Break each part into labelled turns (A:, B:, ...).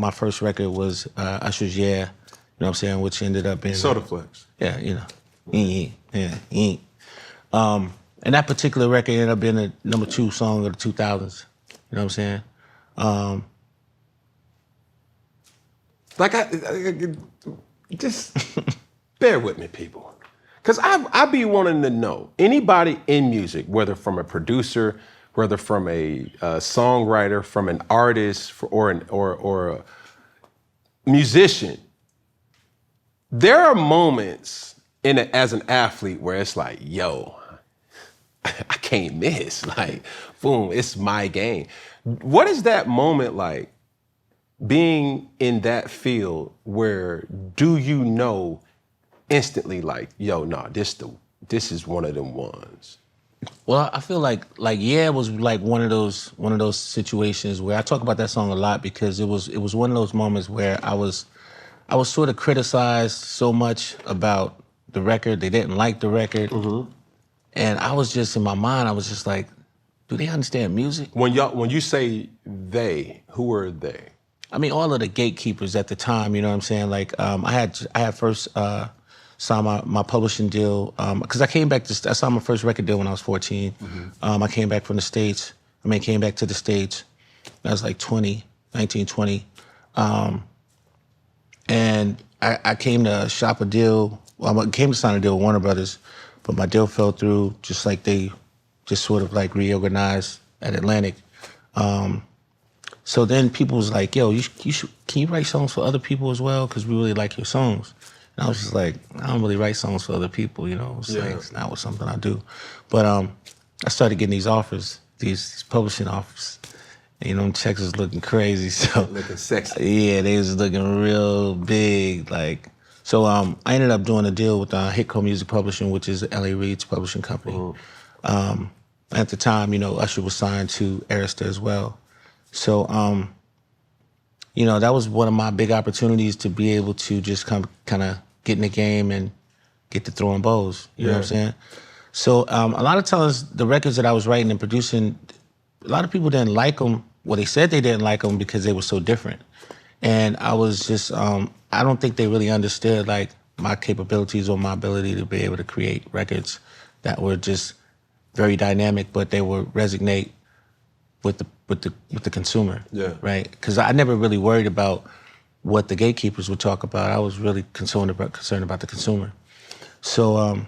A: My first record was Usher's Yeah, you know what I'm saying, which ended up being
B: Soda Flex.
A: Yeah, you know. Yeah. And that particular record ended up being the #2 song of the 2000s. You know what I'm saying?
B: Like I just bear with me, people. Cause I be wanting to know, anybody in music, whether from a producer, whether from a songwriter, from an artist, or a musician, there are moments as an athlete where it's like, yo, I can't miss. Like, boom, it's my game. What is that moment like, being in that field where do you know instantly like, yo, nah, this is one of them ones?
A: Well, I feel like Yeah was like one of those situations where I talk about that song a lot because it was one of those moments where I was sort of criticized so much about the record. They didn't like the record. Mm-hmm. And I was just, in my mind, I was just like, do they understand music?
B: When you say they, who are they?
A: I mean, all of the gatekeepers at the time, you know what I'm saying? Like, I had first signed my publishing deal, because I signed my first record deal when I was 14. Mm-hmm. I came back from the States. Came back to the States. I was like 19, 20. And I came to shop a deal. Well, I came to sign a deal with Warner Brothers, but my deal fell through, just like they just sort of like reorganized at Atlantic. So then people was like, yo, can you write songs for other people as well? Because we really like your songs. And I was just like, I don't really write songs for other people, you know? It's like, it's not something I do. But I started getting these offers, these publishing offers. And, you know, them checks was looking crazy. So
B: looking sexy.
A: Yeah, they was looking real big. Like, so I ended up doing a deal with Hitco Music Publishing, which is L.A. Reid's publishing company. Mm-hmm. At the time, you know, Usher was signed to Arista as well. So, you know, that was one of my big opportunities to be able to just kind of get in the game and get to throwing bows. You know what I'm saying? So a lot of times the records that I was writing and producing, a lot of people didn't like them. Well, they said they didn't like them because they were so different. And I was just, I don't think they really understood like my capabilities or my ability to be able to create records that were just very dynamic, but they would resonate with the consumer, right? Because I never really worried about what the gatekeepers would talk about. I was really concerned about the consumer. So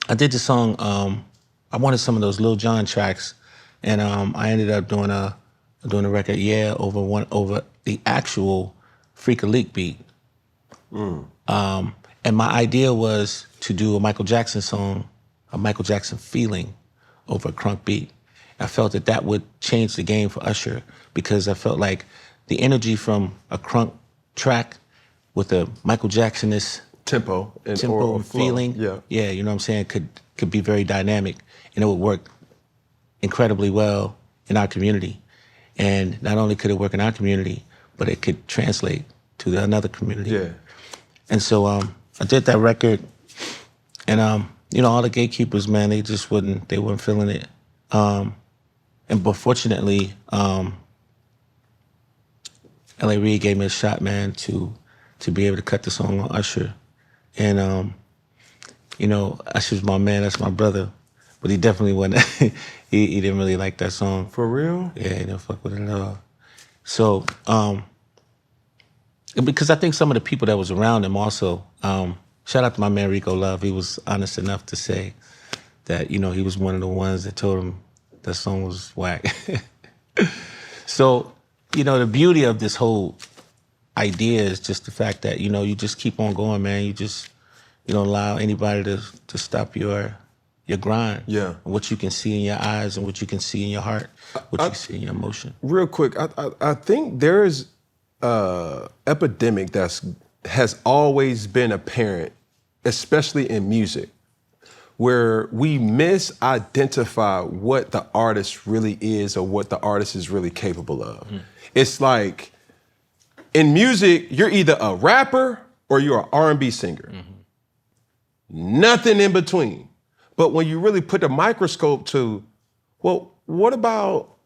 A: I did the song. I wanted some of those Lil Jon tracks, and I ended up doing a record, over the actual Freak a Leak beat. And my idea was to do a Michael Jackson song, a Michael Jackson feeling, over a crunk beat. I felt that would change the game for Usher, because I felt like the energy from a crunk track with a Michael Jackson-ness
B: tempo and
A: feeling, you know what I'm saying, could be very dynamic, and it would work incredibly well in our community. And not only could it work in our community, but it could translate to another community. Yeah. And so I did that record, and you know, all the gatekeepers, man, they weren't feeling it. But fortunately, L.A. Reid gave me a shot, man, to be able to cut the song on Usher. And, you know, Usher's my man, that's my brother. But he definitely wasn't, he didn't really like that song.
B: For real?
A: Yeah, he didn't fuck with it at all. So, because I think some of the people that was around him also, shout out to my man Rico Love, he was honest enough to say that, you know, he was one of the ones that told him that song was whack. So, you know, the beauty of this whole idea is just the fact that, you know, you just keep on going, man. You don't allow anybody to stop your grind. Yeah. What you can see in your eyes and what you can see in your heart, what you see in your emotion.
B: Real quick, I think there's epidemic has always been apparent, especially in music, where we misidentify what the artist really is or what the artist is really capable of. It's like, in music, you're either a rapper or you're an R&B singer. Nothing in between. But when you really put a microscope to, well, what about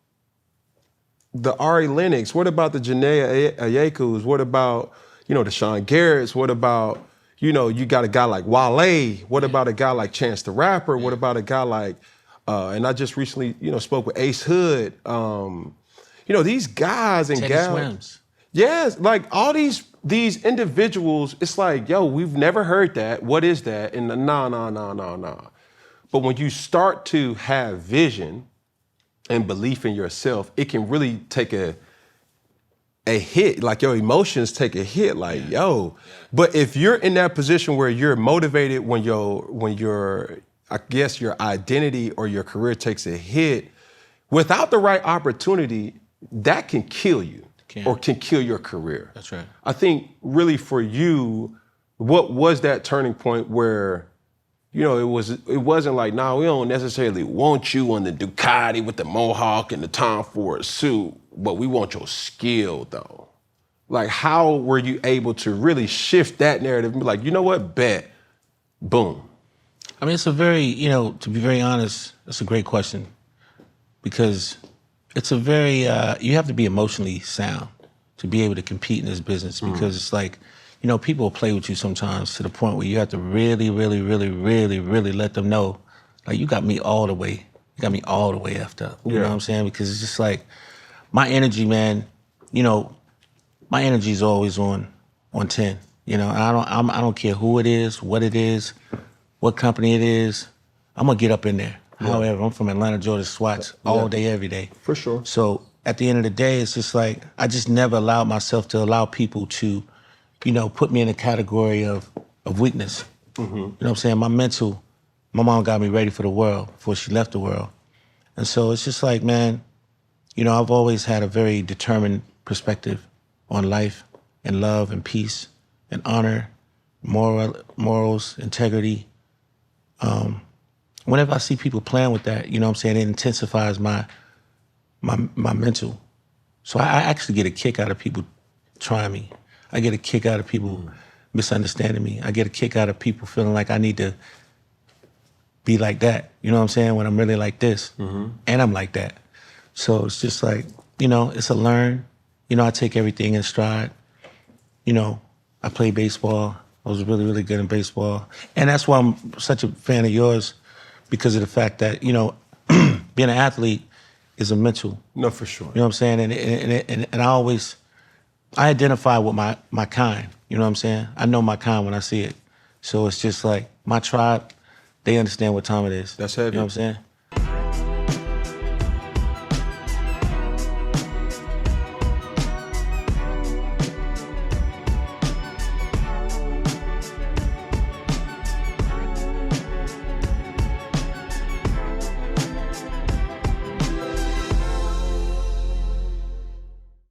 B: the Ari Lennox? What about the Jauné Jacksons? What about, the Sean Garretts? What about, you got a guy like Wale? What about a guy like Chance the Rapper? What about a guy like, and I just recently, spoke with Ace Hood. These guys and
A: Teddy
B: gals.
A: Swims.
B: Yes, like all these individuals, it's like, yo, we've never heard that. What is that? And nah. But when you start to have vision and belief in yourself, it can really take a hit, like your emotions take a hit, like, yo. But if you're in that position where you're motivated when your I guess your identity or your career takes a hit, without the right opportunity, that can kill you or can kill your career.
A: That's right.
B: I think really for you, what was that turning point where, it wasn't like, nah, we don't necessarily want you on the Ducati with the mohawk and the Tom Ford suit, but we want your skill though. Like, how were you able to really shift that narrative and be like, you know what, bet, boom?
A: I mean, it's a very, to be very honest, it's a great question because it's a very, you have to be emotionally sound to be able to compete in this business because it's like, people will play with you sometimes to the point where you have to really, really, really, really, really let them know, like, you got me all the way effed up. You know what I'm saying? Because it's just like, my energy, man, my energy is always on 10. I don't care who it is, what company it is. I'm gonna get up in there. Yeah. However, I'm from Atlanta, Georgia, Swats, all day, every day.
B: For sure.
A: So at the end of the day, it's just like, I just never allowed myself to allow people to, put me in a category of weakness. Mm-hmm. You know what I'm saying? My mom got me ready for the world before she left the world. And so it's just like, man, I've always had a very determined perspective on life and love and peace and honor, morals, integrity. Whenever I see people playing with that, it intensifies my mental. So I actually get a kick out of people trying me. I get a kick out of people misunderstanding me. I get a kick out of people feeling like I need to be like that. You know what I'm saying? When I'm really like this. Mm-hmm. And I'm like that. So it's just like, it's a learn. I take everything in stride. I play baseball. I was really, really good in baseball. And that's why I'm such a fan of yours, because of the fact that, being an athlete is a mental.
B: No, for sure.
A: You know what I'm saying? And I identify with my kind. You know what I'm saying? I know my kind when I see it. So it's just like, my tribe, they understand what time it is.
B: That's heavy.
A: You know what I'm saying?